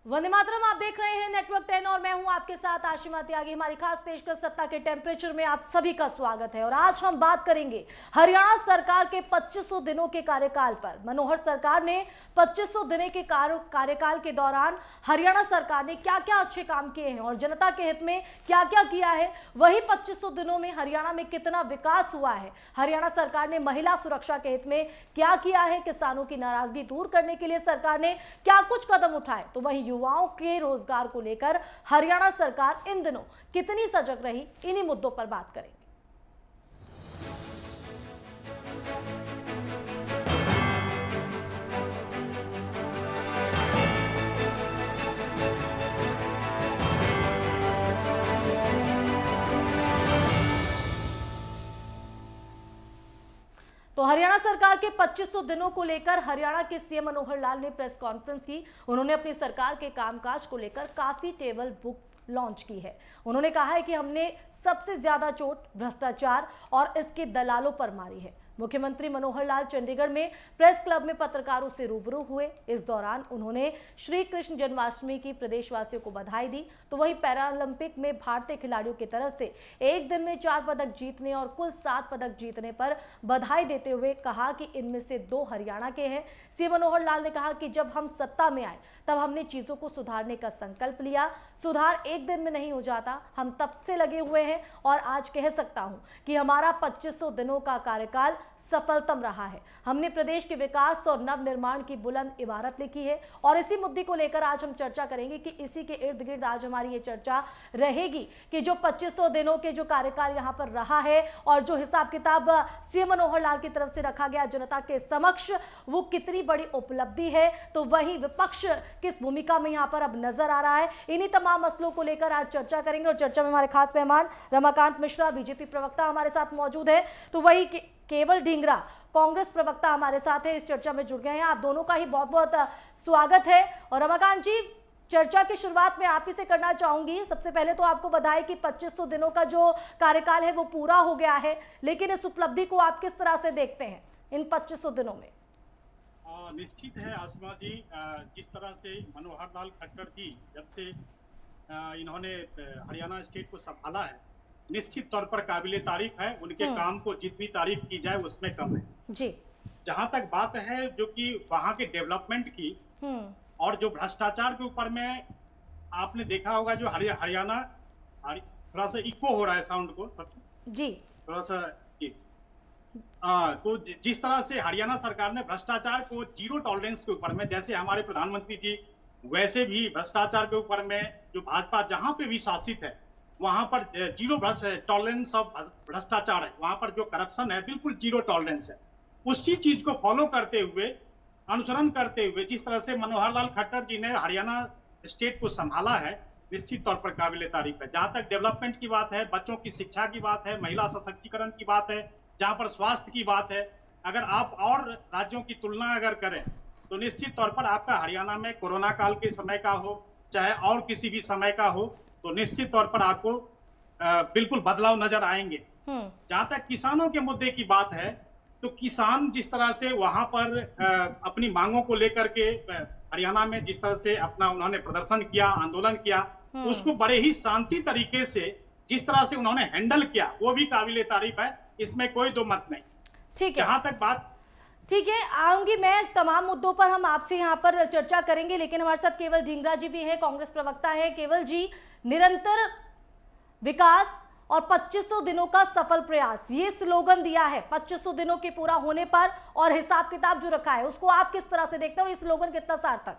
वंदे मातरम, आप देख रहे हैं नेटवर्क 10 और मैं हूं आपके साथ आशिमा त्यागी। हमारी खास पेशकश सत्ता के टेम्परेचर में आप सभी का स्वागत है। और आज हम बात करेंगे हरियाणा सरकार के 2500 दिनों के कार्यकाल पर। मनोहर सरकार ने 2500 दिनों के कार्यकाल के दौरान हरियाणा सरकार ने क्या क्या अच्छे काम किए हैं और जनता के हित में क्या क्या किया है। वही 2500 दिनों में हरियाणा में कितना विकास हुआ है, हरियाणा सरकार ने महिला सुरक्षा के हित में क्या किया है, किसानों की नाराजगी दूर करने के लिए सरकार ने क्या कुछ कदम उठाए, तो वहीं युवाओं के रोजगार को लेकर हरियाणा सरकार इन दिनों कितनी सजग रही, इन्हीं मुद्दों पर बात करेंगे। तो हरियाणा सरकार के 2500 दिनों को लेकर हरियाणा के सीएम मनोहर लाल ने प्रेस कॉन्फ्रेंस की। उन्होंने अपनी सरकार के कामकाज को लेकर काफी टेबल बुक लॉन्च की है। उन्होंने कहा है कि हमने सबसे ज्यादा चोट भ्रष्टाचार और इसके दलालों पर मारी है। मुख्यमंत्री मनोहर लाल चंडीगढ़ में प्रेस क्लब में पत्रकारों से रूबरू हुए। इस दौरान उन्होंने श्री कृष्ण जन्माष्टमी की प्रदेशवासियों को बधाई दी। तो वहीं पैरालंपिक में भारतीय खिलाड़ियों की तरफ से एक दिन में 4 पदक जीतने और कुल 7 पदक जीतने पर बधाई देते हुए कहा कि इनमें से 2 हरियाणा के हैं। सीएम मनोहर लाल ने कहा कि जब हम सत्ता में आए तब हमने चीजों को सुधारने का संकल्प लिया। सुधार एक दिन में नहीं हो जाता, हम तब से लगे हुए हैं और आज कह सकता हूं कि हमारा 2500 दिनों का कार्यकाल सफलतम रहा है। हमने प्रदेश के विकास और नव निर्माण की बुलंद इबारत लिखी है और इसी मुद्दे को लेकर आज हम चर्चा करेंगे कि इसी के इर्द गिर्द आज हमारी ये चर्चा रहेगी कि जो 2500 दिनों के जो कार्यकाल यहाँ पर रहा है और जो हिसाब किताब सीएम मनोहर लाल की तरफ से रखा गया जनता के समक्ष, वो कितनी बड़ी उपलब्धि है। तो वहीं विपक्ष किस भूमिका में यहाँ पर अब नजर आ रहा है, इन्हीं तमाम मसलों को लेकर आज चर्चा करेंगे। और चर्चा में हमारे खास मेहमान रमाकांत मिश्रा बीजेपी प्रवक्ता हमारे साथ मौजूद है, तो वही केवल ढींगरा कांग्रेस प्रवक्ता हमारे साथ है, इस चर्चा में जुड़ गए हैं। आप दोनों का ही बहुत बहुत स्वागत है। और रमाकांत जी, चर्चा की शुरुआत में आप ही से करना चाहूंगी। सबसे पहले तो आपको बधाई कि 2500 दिनों का जो कार्यकाल है वो पूरा हो गया है, लेकिन इस उपलब्धि को आप किस तरह से देखते हैं इन 2500 दिनों में? निश्चित है आसमा जी, जिस तरह से मनोहर लाल खट्टर जी जब से इन्होंने हरियाणा स्टेट को संभाला है, निश्चित तौर पर काबिले तारीफ है। उनके काम को जितनी तारीफ की जाए उसमें कम है जी। जहां तक बात है जो कि वहां के डेवलपमेंट की और जो भ्रष्टाचार के ऊपर में आपने देखा होगा, जो हरियाणा थोड़ा सा इको हो रहा है साउंड को जी, थोड़ा सा जी। तो जिस तरह से हरियाणा सरकार ने भ्रष्टाचार को जीरो टॉलरेंस के ऊपर में, जैसे हमारे प्रधानमंत्री जी, वैसे भी भ्रष्टाचार के ऊपर में जो भाजपा जहां पे भी शासित है वहां पर जीरो टॉलरेंस ऑफ भ्रष्टाचार है। वहां पर जो करप्शन है बिल्कुल जीरो टॉलरेंस है। उसी चीज को फॉलो करते हुए, अनुसरण करते हुए जिस तरह से मनोहर लाल खट्टर जी ने हरियाणा स्टेट को संभाला है, निश्चित तौर पर काबिले तारीफ है। जहां तक डेवलपमेंट की बात है, बच्चों की शिक्षा की बात है, महिला सशक्तिकरण की बात है, जहां पर स्वास्थ्य की बात है, अगर आप और राज्यों की तुलना अगर करें तो निश्चित तौर पर आपका हरियाणा में कोरोना काल के समय का हो चाहे और किसी भी समय का हो, तो निश्चित तौर पर आपको बिल्कुल बदलाव नजर आएंगे। जहां तक किसानों के मुद्दे की बात है, तो किसान जिस तरह से वहां पर अपनी मांगों को लेकर के हरियाणा में जिस तरह से अपना उन्होंने प्रदर्शन किया, आंदोलन किया, उसको बड़े ही शांति तरीके से जिस तरह से उन्होंने हैंडल किया, वो भी काबिले तारीफ है, इसमें कोई दो मत नहीं। ठीक है, जहां तक बात, ठीक है, आऊंगी मैं। तमाम मुद्दों पर हम आपसे यहाँ पर चर्चा करेंगे, लेकिन हमारे साथ केवल ढींगरा जी भी हैं, कांग्रेस प्रवक्ता है। केवल जी, निरंतर विकास और 2500 दिनों का सफल प्रयास, ये स्लोगन दिया है 2500 दिनों के पूरा होने पर, और हिसाब किताब जो रखा है उसको आप किस तरह से देखते हैं और ये स्लोगन कितना सार्थक?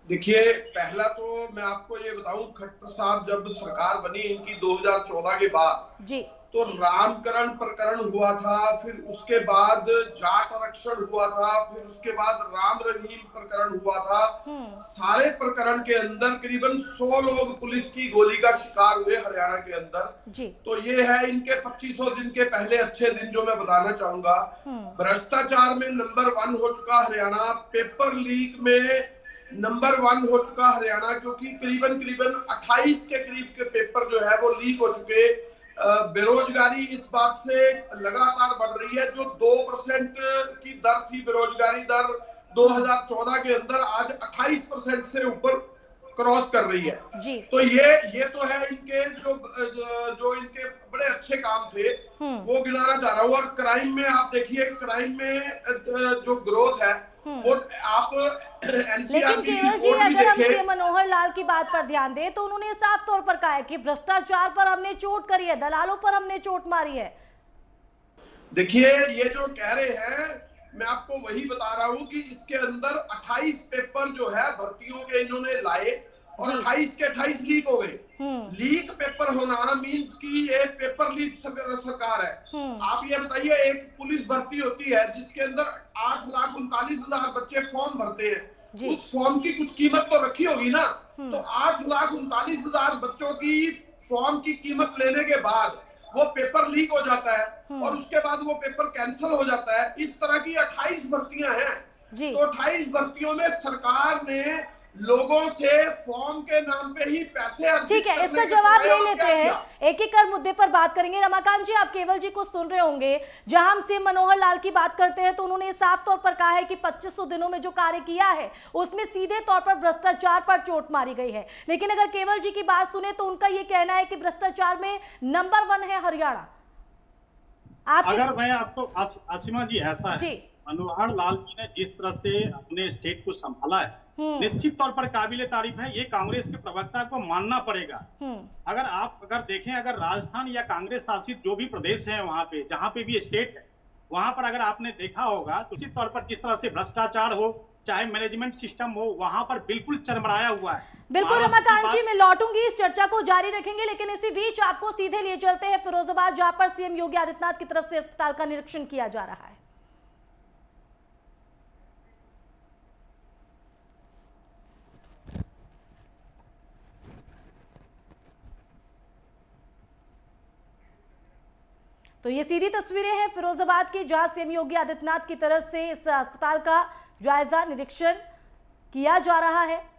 देखिए, पहला तो मैं आपको ये बताऊं, खट्टर साहब जब सरकार बनी इनकी 2014 के बाद जी, तो रामकरण प्रकरण हुआ था, फिर उसके बाद जाट आरक्षण हुआ था, फिर उसके बाद राम रहीम प्रकरण हुआ था। सारे प्रकरण के अंदर करीबन 100 लोग पुलिस की गोली का शिकार हुए हरियाणा के अंदर जी। तो ये है इनके 2500 दिन के पहले अच्छे दिन जो मैं बताना चाहूंगा। भ्रष्टाचार में नंबर 1 हो चुका हरियाणा, पेपर लीक में नंबर 1 हो चुका हरियाणा, क्योंकि करीबन 28 के करीब के पेपर जो है वो लीक हो चुके। बेरोजगारी इस बात से लगातार बढ़ रही है, जो 2% की दर थी बेरोजगारी दर, 2014 के अंदर आज 28% से ऊपर क्रॉस कर रही है जी। तो ये तो है इनके जो इनके बड़े अच्छे काम थे वो गिनाना चाह रहा हूँ। और क्राइम में आप देखिए, क्राइम में जो ग्रोथ है वो आप लेकिन केवल जी, अगर हम सीएम मनोहर लाल की बात पर ध्यान दें तो उन्होंने साफ तौर पर कहा है कि भ्रष्टाचार पर हमने चोट करी है, दलालों पर हमने चोट मारी है। देखिए ये जो कह रहे हैं, मैं आपको वही बता रहा हूँ कि इसके अंदर 28 पेपर जो है भर्तियों के इन्होंने लाए और 28 के 28 लीक हो गए। लीक पेपर होना मींस कि ये पेपर लीक सरकार है। आप ये बताइए, एक पुलिस भर्ती होती है जिसके अंदर 8,39,000 बच्चे फॉर्म भरते हैं, उस फॉर्म की कुछ कीमत तो रखी होगी ना। तो 8,39,000 बच्चों की फॉर्म की कीमत लेने के बाद वो पेपर लीक हो जाता है और उसके बाद वो पेपर कैंसिल हो जाता है। इस तरह की 28 भर्तियां हैं। तो 28 भर्तियों में सरकार ने लोगों से फॉर्म के नाम पे ही पैसे, ठीक है, इसका जवाब ले लेते हैं, एक एक कर मुद्दे पर बात करेंगे। रमाकांत जी, आप केवल जी को सुन रहे होंगे, जहां हम सीएम मनोहर लाल की बात करते हैं तो उन्होंने साफ तौर पर कहा है कि 2500 दिनों में जो कार्य किया है उसमें सीधे तौर पर भ्रष्टाचार पर चोट मारी गई है। लेकिन अगर केवल जी की बात सुने तो उनका ये कहना है कि भ्रष्टाचार में नंबर 1 है हरियाणा। अगर मैं आपको आसिमा जी, ऐसा है मनोहर लाल जी ने जिस तरह से अपने स्टेट को संभाला है, निश्चित तौर पर काबिले तारीफ है। ये कांग्रेस के प्रवक्ता को मानना पड़ेगा। अगर देखें, अगर राजस्थान या कांग्रेस शासित जो भी प्रदेश है वहां पे, जहां पे भी स्टेट है, वहां पर अगर आपने देखा होगा तो निश्चित तौर पर जिस तरह से भ्रष्टाचार हो, चाहे मैनेजमेंट सिस्टम हो, वहां पर बिल्कुल चरमराया हुआ है। बिल्कुल रमाकांत जी, मैं लौटूंगी, इस चर्चा को जारी रखेंगे, लेकिन इसी बीच आपको सीधे लिए चलते हैं फिरोजाबाद, जहां पर सीएम योगी आदित्यनाथ की तरफ से अस्पताल का निरीक्षण किया जा रहा है। तो ये सीधी तस्वीरें हैं फिरोजाबाद की, जहां सीएम योगी आदित्यनाथ की तरफ से इस अस्पताल का जायजा निरीक्षण किया जा रहा है।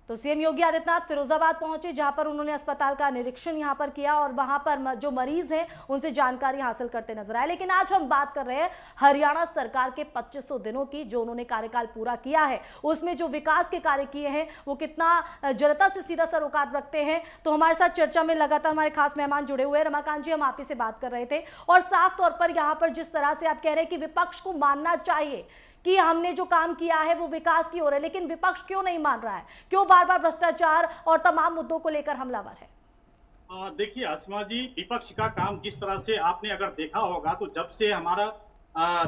तो सीएम योगी आदित्यनाथ फिरोजाबाद पहुंचे, जहां पर उन्होंने अस्पताल का निरीक्षण यहां पर किया और वहां पर जो मरीज हैं उनसे जानकारी हासिल करते नजर आए। लेकिन आज हम बात कर रहे हैं हरियाणा सरकार के 2500 दिनों की, जो उन्होंने कार्यकाल पूरा किया है, उसमें जो विकास के कार्य किए हैं वो कितना जनता से सीधा सरोकार रखते हैं। तो हमारे साथ चर्चा में लगातार हमारे खास मेहमान जुड़े हुए हैं। रमाकांत जी, हम आप ही से बात कर रहे थे और साफ तौर पर यहाँ पर जिस तरह से आप कह रहे हैं कि विपक्ष को मानना चाहिए कि हमने जो काम किया है वो विकास की ओर है, लेकिन विपक्ष क्यों नहीं मान रहा है? क्यों बार बार भ्रष्टाचार और तमाम मुद्दों को लेकर हमलावर है? देखिए आसमा जी, विपक्ष का काम जिस तरह से आपने अगर देखा होगा तो जब से हमारा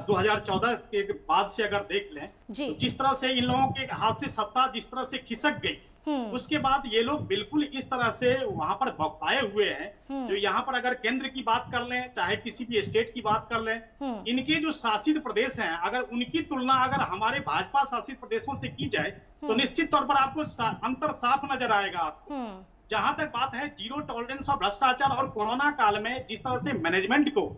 2014 के बाद से अगर देख लें तो जिस तरह से इन लोगों के हाथ से सत्ता जिस तरह से खिसक गई, उसके बाद ये लोग बिल्कुल इस तरह से वहां पर बौखलाए हुए हैं। जो यहाँ पर अगर केंद्र की बात कर लें, चाहे किसी भी स्टेट की बात कर लें, इनके जो शासित प्रदेश हैं, अगर उनकी तुलना अगर हमारे भाजपा शासित प्रदेशों से की जाए तो निश्चित तौर पर आपको अंतर साफ नजर आएगा आपको। जहां तक बात है जीरो टॉलरेंस और भ्रष्टाचार और कोरोना काल में जिस तरह से मैनेजमेंट को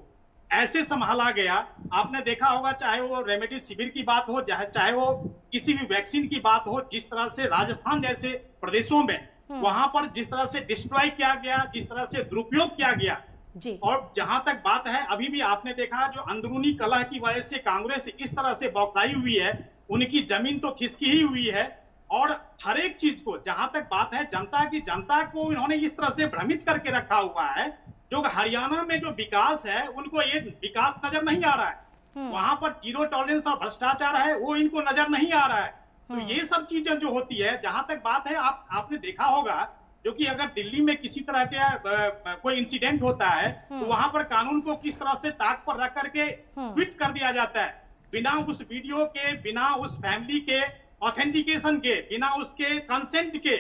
ऐसे संभाला गया, आपने देखा होगा, चाहे वो रेमडेसिविर की बात हो, चाहे वो किसी भी वैक्सीन की बात हो, जिस तरह से राजस्थान जैसे प्रदेशों में वहां पर जिस तरह से डिस्ट्रॉय किया गया, जिस तरह से दुरुपयोग किया गया जी। और जहां तक बात है, अभी भी आपने देखा जो अंदरूनी कलह की वजह से कांग्रेस इस तरह से बौखलाई हुई है, उनकी जमीन तो खिसकी ही हुई है। और हर एक चीज को, जहां तक बात है जनता को इन्होंने इस तरह से भ्रमित करके रखा हुआ है। जो हरियाणा में जो विकास है उनको ये विकास नजर नहीं आ रहा है, वहां पर जीरो टॉलरेंस और भ्रष्टाचार है वो इनको नजर नहीं आ रहा है। तो ये सब चीजें जो होती है, जहां तक बात है, आपने देखा होगा जो कि अगर दिल्ली में किसी तरह के कोई इंसिडेंट होता है तो वहां पर कानून को किस तरह से ताक पर रख करके ट्वीट कर दिया जाता है, बिना उस वीडियो के, बिना उस फैमिली के ऑथेंटिकेशन के, बिना उसके कंसेंट के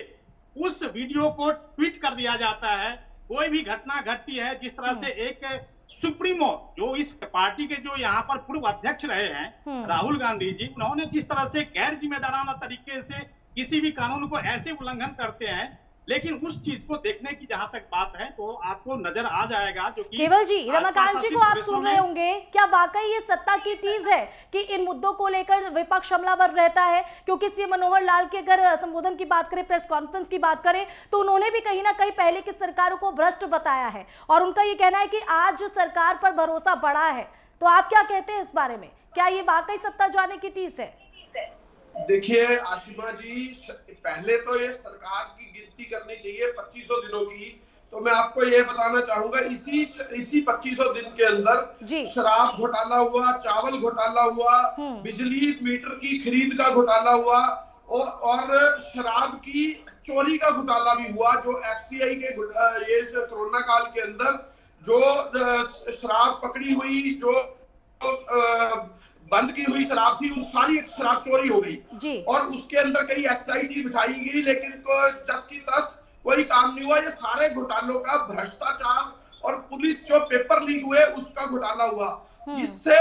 उस वीडियो को ट्वीट कर दिया जाता है। कोई भी घटना घटती है, जिस तरह से एक सुप्रीमो जो इस पार्टी के जो यहाँ पर पूर्व अध्यक्ष रहे हैं राहुल गांधी जी, उन्होंने जिस तरह से गैर जिम्मेदाराना तरीके से किसी भी कानून को ऐसे उल्लंघन करते हैं, लेकिन उस चीज को देखने की जहां तक बात है तो आपको नजर आ जाएगा। जो कि केवल जी, रमाकांत जी को आप सुन रहे होंगे, क्या वाकई ये सत्ता की टीज है कि इन मुद्दों को लेकर विपक्ष हमलावर रहता है? क्योंकि सीएम मनोहर लाल के अगर संबोधन की बात करें, प्रेस कॉन्फ्रेंस की बात करें, तो उन्होंने भी कहीं ना कहीं पहले की सरकारों को भ्रष्ट बताया है और उनका ये कहना है कि आज सरकार पर भरोसा बढ़ा है। तो आप क्या कहते हैं इस बारे में? क्या ये वाकई सत्ता जाने की टीज है? देखिए आशिमा जी, पहले तो ये सरकार की गिनती करनी चाहिए 2500 दिनों की। तो मैं आपको ये बताना चाहूंगा, इसी 2500 दिन के अंदर शराब घोटाला हुआ, चावल घोटाला हुआ, बिजली मीटर की खरीद का घोटाला हुआ और शराब की चोरी का घोटाला भी हुआ। जो एफसीआई के ये कोरोना काल के अंदर जो शराब पकड़ी हुई, जो बंद की हुई शराब थी, उन सारी एक शराब चोरी हो गई और उसके अंदर कई एसआईटी बिठाई गई, लेकिन जस की तस कोई काम नहीं हुआ। ये सारे घोटालों का भ्रष्टाचार और पुलिस जो पेपर लीक हुए उसका घोटाला हुआ। इससे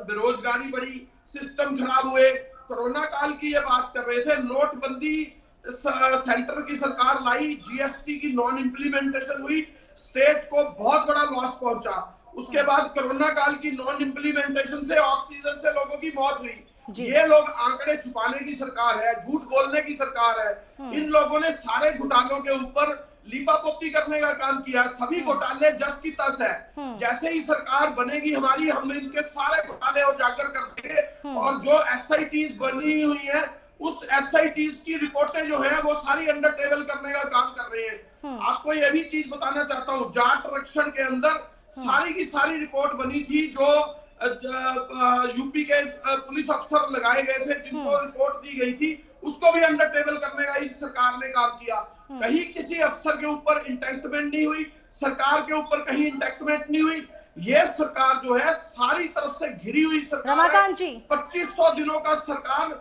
बेरोजगारी बढ़ी, सिस्टम खराब हुए। कोरोना काल की ये बात कर रहे थे, नोटबंदी सेंटर की सरकार लाई, जीएसटी की नॉन इम्प्लीमेंटेशन हुई, स्टेट को बहुत बड़ा लॉस पहुंचा। उसके बाद कोरोना काल की नॉन इम्प्लीमेंटेशन से ऑक्सीजन से लोगों की मौत हुई। ये लोग आंकड़े छुपाने की सरकार है, झूठ बोलने की सरकार है। इन लोगों ने सारे घोटालों के ऊपर लीपापोती करने का काम किया। सभी घोटाले जस की तस है। जैसे ही सरकार बनेगी हमारी, हम इनके सारे घोटाले उजागर कर देंगे और जो एसआईटीज बनी हुई है उस एसआईटीज की रिपोर्टें जो है वो सारी अंडर टेबल करने का काम कर रहे हैं। आपको यह भी चीज बताना चाहता हूँ, जाट आरक्षण के अंदर सारी की सारी रिपोर्ट बनी थी। जो यूपी के पुलिस अफसर लगाए गए थे जिनको रिपोर्ट दी गई थी, उसको भी अंडर टेबल करने का इन सरकार ने काम किया। कहीं किसी अफसर के ऊपर इंटेक्टमेंट नहीं हुई, सरकार के ऊपर कहीं इंटेक्टमेंट नहीं हुई। ये सरकार जो है सारी तरफ से घिरी हुई सरकार है। 2500 दिनों का सरकार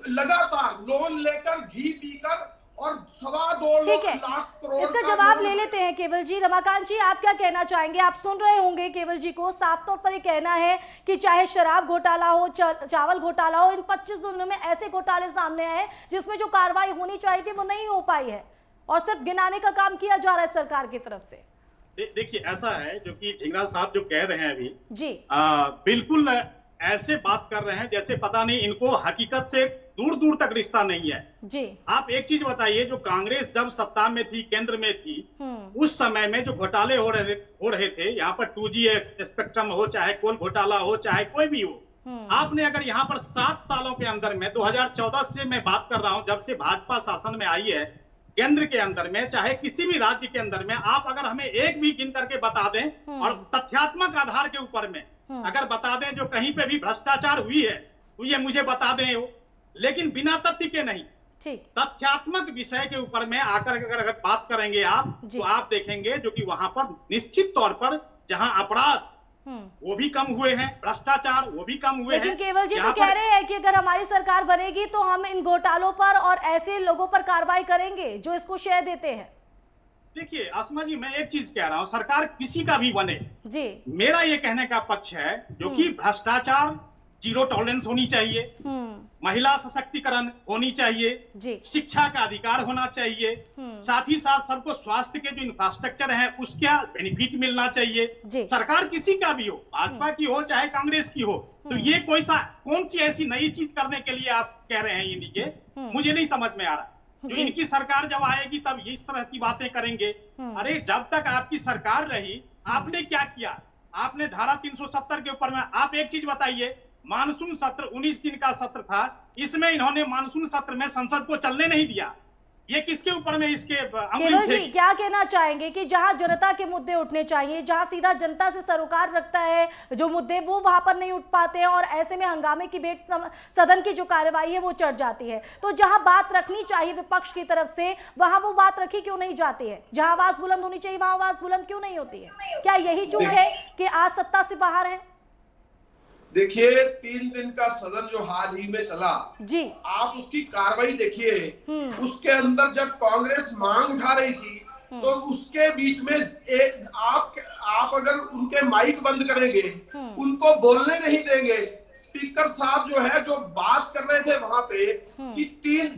लगातार लोन लेकर, घी पीकर और 2.25 लाख करोड़। इसका जवाब ले लेते हैं केवल जी। रमाकांत जी, आप क्या कहना चाहेंगे? आप सुन रहे होंगे केवल जी को, साफ तौर पर ये कहना है कि चाहे शराब घोटाला हो, चावल घोटाला हो, इन 25 दिनों में ऐसे घोटाले सामने आए जिसमें जो कार्रवाई होनी चाहिए थी वो नहीं हो पाई है और सिर्फ गिनाने का काम किया जा रहा है सरकार की तरफ से। देखिए ऐसा है, जो कि ढींगरा साहब जो कह रहे हैं अभी जी, बिल्कुल ऐसे बात कर रहे हैं जैसे पता नहीं इनको हकीकत से दूर दूर तक रिश्ता नहीं है जी। आप एक चीज बताइए, जो कांग्रेस जब सत्ता में थी, केंद्र में थी, उस समय में जो घोटाले हो रहे थे, यहाँ पर 2G स्पेक्ट्रम हो, चाहे कोल घोटाला हो, चाहे कोई भी हो, आपने अगर यहाँ पर 7 सालों के अंदर में 2014 से मैं बात कर रहा हूँ, जब से भाजपा शासन में आई है केंद्र के अंदर में, चाहे किसी भी राज्य के अंदर में, आप अगर हमें एक भी गिन करके बता दें और तथ्यात्मक आधार के ऊपर में अगर बता दें जो कहीं पे भी भ्रष्टाचार हुई है तो ये मुझे बता दें वो, लेकिन बिना तथ्य के नहीं, तथ्यात्मक विषय के ऊपर में आकर अगर बात करेंगे आप, तो आप देखेंगे जो कि वहां पर निश्चित तौर पर जहां अपराध वो भी कम हुए हैं, भ्रष्टाचार वो भी कम हुए हैं। लेकिन केवल जी तो कह रहे हैं कि अगर हमारी सरकार बनेगी तो हम इन घोटालों पर और ऐसे लोगों पर कार्रवाई करेंगे जो इसको शेयर देते हैं। देखिए आसमा जी, मैं एक चीज कह रहा हूं, सरकार किसी का भी बने जी, मेरा ये कहने का पक्ष है जो कि भ्रष्टाचार जीरो टॉलरेंस होनी चाहिए, महिला सशक्तिकरण होनी चाहिए, शिक्षा का अधिकार होना चाहिए, साथ ही साथ सबको स्वास्थ्य के जो इंफ्रास्ट्रक्चर है उसका बेनिफिट मिलना चाहिए। सरकार किसी का भी हो, भाजपा की हो चाहे कांग्रेस की हो, तो ये कौन सी ऐसी नई चीज करने के लिए आप कह रहे हैं इनके, मुझे नहीं समझ में आ रहा। जो इनकी सरकार जब आएगी तब इस तरह की बातें करेंगे। अरे जब तक आपकी सरकार रही आपने क्या किया? आपने धारा 370 के ऊपर में, आप एक चीज बताइए, मानसून सत्र 19 दिन का सत्र था, इसमें इन्होंने मानसून सत्र में संसद को चलने नहीं दिया। ये किसके ऊपर में इसके केवल जी क्या कहना चाहेंगे कि जहां जनता के मुद्दे उठने चाहिए, जहां सीधा जनता से सरोकार रखता है जो मुद्दे, वो वहां पर नहीं उठ पाते हैं और ऐसे में हंगामे की बेट सदन की जो कार्यवाही है वो चढ़ जाती है। तो जहां बात रखनी चाहिए विपक्ष की तरफ से, वहां वो बात रखी क्यों नहीं जाती है? जहां आवाज बुलंद होनी चाहिए वहां आवाज बुलंद क्यों नहीं होती है? क्या यही चूक है कि आज सत्ता से बाहर है? देखिए 3 दिन का सदन जो हाल ही में चला जी, आप उसकी कार्रवाई देखिए। उसके अंदर जब कांग्रेस मांग उठा रही थी तो उसके बीच में आप अगर उनके माइक बंद करेंगे, उनको बोलने नहीं देंगे, स्पीकर साहब जो है जो बात कर रहे थे वहां पे कि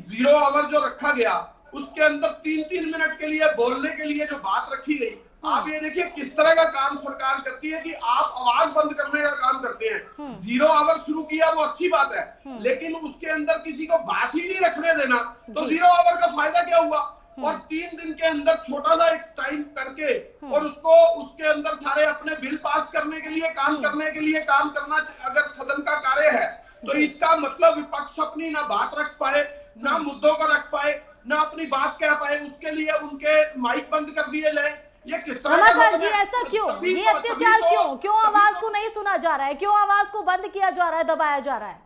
0 आवर जो रखा गया उसके अंदर 3-3 मिनट के लिए बोलने के लिए जो बात रखी गई, आप ये देखिए किस तरह का काम सरकार करती है कि आप आवाज बंद करने का काम करते हैं। 0 आवर शुरू किया वो अच्छी बात है, लेकिन उसके अंदर किसी को बात ही नहीं रखने देना, तो 0 आवर का फायदा क्या हुआ? और 3 दिन के अंदर छोटा सा एक टाइम करके और उसके अंदर सारे अपने बिल पास करने के लिए काम करना अगर सदन का कार्य है तो इसका मतलब विपक्ष अपनी ना बात रख पाए, ना मुद्दों को रख पाए, ना अपनी बात कह पाए, उसके लिए उनके माइक बंद कर दिए जाए। ये किस तरह रमाकांत जी ऐसा क्यों? ये अत्याचार क्यों आवाज को नहीं सुना जा रहा है? क्यों आवाज को बंद किया जा रहा है, दबाया जा रहा है?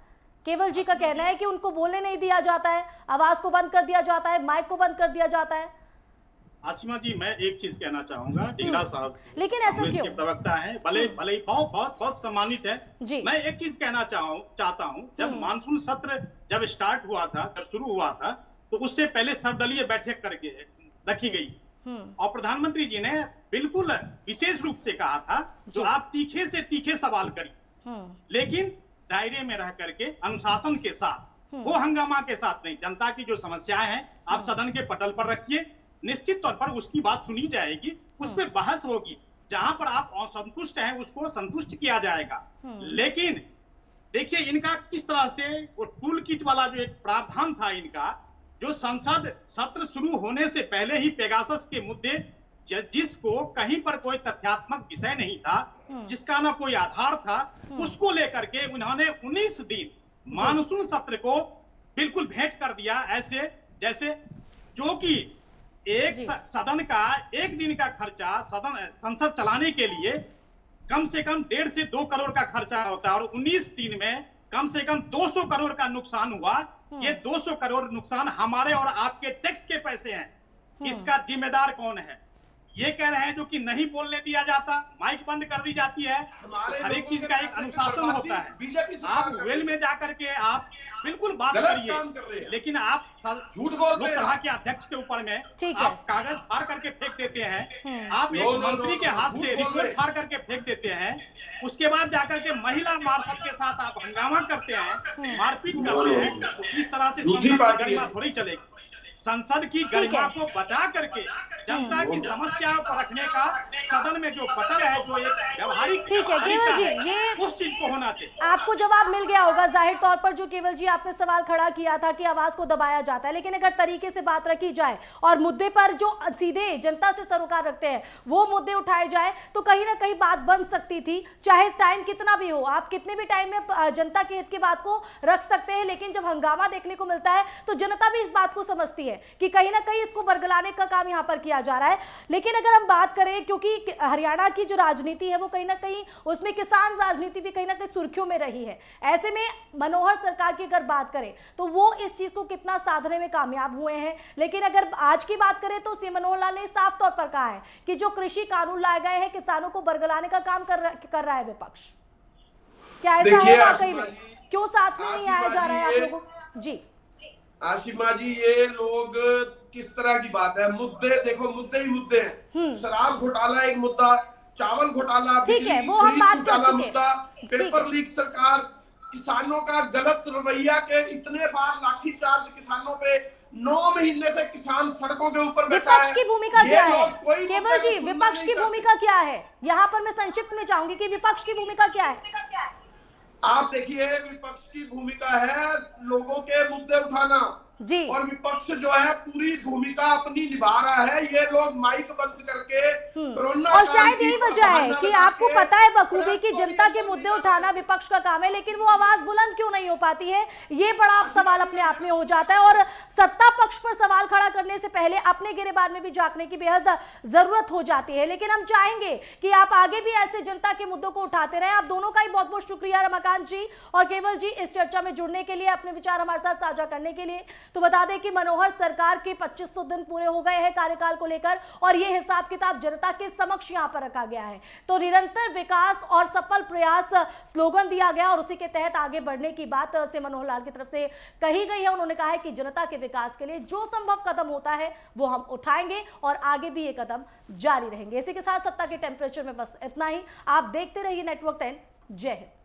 केवल जी का कहना है कि उनको बोलने नहीं दिया जाता है, आवाज को बंद कर दिया जाता है, माइक को बंद कर दिया जाता है। आसिमा जी, मैं एक चीज कहना चाहूंगा डिगरा साहब से, लेकिन ऐसा क्यों? प्रवक्ता है, भले भले बहुत सम्मानित है जी। मैं एक चीज कहना चाहता हूँ, जब मानसून सत्र जब स्टार्ट हुआ था, जब शुरू हुआ था, तो उससे पहले सर्वदलीय बैठक करके रखी गई और प्रधानमंत्री जी ने बिल्कुल विशेष रूप से कहा था जो आप तीखे से तीखे सवाल करिए, लेकिन दायरे में रह करके अनुशासन के साथ, वो हंगामा के साथ नहीं। जनता की जो समस्याएं हैं आप सदन के पटल पर रखिए, निश्चित तौर पर उसकी बात सुनी जाएगी, उस पर बहस होगी, जहां पर आप असंतुष्ट हैं उसको संतुष्ट किया जाएगा। लेकिन देखिए इनका किस तरह से वो टूल किट वाला जो एक प्रावधान था इनका, जो संसद सत्र शुरू होने से पहले ही पेगासस के मुद्दे, जिसको कहीं पर कोई तथ्यात्मक विषय नहीं था, जिसका ना कोई आधार था, उसको लेकर के उन्होंने 19 दिन मानसून सत्र को बिल्कुल भेंट कर दिया, ऐसे जैसे जो कि एक सदन का एक दिन का खर्चा संसद चलाने के लिए कम से कम 1.5 से 2 करोड़ का खर्चा होता है, और 19 दिन में कम से कम 200 करोड़ का नुकसान हुआ। ये 200 करोड़ नुकसान हमारे और आपके टैक्स के पैसे हैं। इसका जिम्मेदार कौन है? ये कह रहे हैं जो कि नहीं बोलने दिया जाता, माइक बंद कर दी जाती है। हर एक चीज का एक अनुशासन होता है। आप वेल में जाकर के आप बिल्कुल बात करिए, लेकिन आप झूठ लोकसभा के अध्यक्ष के ऊपर में आप कागज फाड़ करके फेंक देते हैं, आप एक मंत्री के हाथ से रिपोर्ट फाड़ करके फेंक देते हैं, उसके बाद जाकर के महिला मार्शल के साथ आप हंगामा करते हैं, मारपीट करते हैं। तो इस तरह से संसद की गरिमा थोड़ी चलेगी। संसद की गरिमा को बचा करके जनता की समस्याओं को रखने का सदन में जो पटल है, जो एक व्यवहारिक ठीक है केवल जी, ये उस चीज को होना चाहिए। आपको जवाब मिल गया होगा जाहिर तौर पर, जो केवल जी आपने सवाल खड़ा किया था कि आवाज को दबाया जाता है, लेकिन अगर तरीके से बात रखी जाए और मुद्दे पर जो सीधे जनता से सरोकार रखते हैं वो मुद्दे उठाए जाए तो कहीं ना कहीं बात बन सकती थी, चाहे टाइम कितना भी हो, आप कितने भी टाइम में जनता के हित की बात को रख सकते हैं। लेकिन जब हंगामा देखने को मिलता है तो जनता भी इस बात को समझती है कि कहीं ना कहीं इसको बरगलाने का काम यहां पर किया जा रहा है। लेकिन अगर हम बात करें, क्योंकि हरियाणा की जो राजनीति है वो कहीं ना कहीं उसमें किसान राजनीति भी कहीं ना कहीं सुर्खियों में रही है, ऐसे में मनोहर सरकार की अगर बात करें तो वो इस चीज को कितना साधने में कामयाब हुए हैं। लेकिन अगर आज की बात करें तो सीएम मनोहर लाल ने साफ तौर पर कहा है कि जो कृषि कानून लाए गए हैं किसानों को बरगलाने का काम कर रहा है विपक्ष। क्या ऐसा है वाकई में? क्यों साथ में नहीं आया जा रहा है आप लोगों? जी आशिमा जी, ये लोग किस तरह की बात है? मुद्दे देखो, मुद्दे ही मुद्दे हैं। शराब घोटाला एक मुद्दा, चावल घोटाला, ठीक है वो हम बात कर चुके मुद्दा, पेपर लीक, सरकार किसानों का गलत रवैया के इतने बार लाठीचार्ज किसानों पे, 9 महीने से किसान सड़कों के ऊपर बैठा है। विपक्ष की भूमिका क्या है केवल जी? विपक्ष की भूमिका क्या है यहाँ पर? मैं संक्षिप्त में चाहूंगी कि विपक्ष की भूमिका क्या है? आप देखिए, विपक्ष की भूमिका है लोगों के मुद्दे उठाना जी, और विपक्ष जो है पूरी भूमिका अपनी निभा रहा है। ये लोग माइक बंद करके कोरोना, और शायद यही वजह है कि आपको पता है बखूबी कि जनता के मुद्दे उठाना विपक्ष का काम है, लेकिन वो आवाज बुलंद क्यों नहीं हो पाती है, ये बड़ा सवाल अपने आप में हो जाता है। और सत्ता पक्ष पर सवाल खड़ा करने से पहले अपने गिरेबान में भी झांकने की बेहद जरूरत हो जाती है। लेकिन हम चाहेंगे कि आप आगे भी ऐसे जनता के मुद्दों को उठाते रहे। आप दोनों का ही बहुत बहुत शुक्रिया, रमाकांत जी और केवल जी, इस चर्चा में जुड़ने के लिए, अपने विचार हमारे साथ साझा करने के लिए। तो बता दें कि मनोहर सरकार के 2500 दिन पूरे हो गए हैं कार्यकाल को लेकर, और यह हिसाब किताब जनता के समक्ष यहां पर रखा गया है। तो निरंतर विकास और सफल प्रयास स्लोगन दिया गया और उसी के तहत आगे बढ़ने की बात से मनोहर लाल की तरफ से कही गई है। उन्होंने कहा है कि जनता के विकास के लिए जो संभव कदम होता है वो हम उठाएंगे और आगे भी ये कदम जारी रहेंगे। इसी के साथ सत्ता के टेम्परेचर में बस इतना ही। आप देखते रहिए नेटवर्क 10। जय हिंद।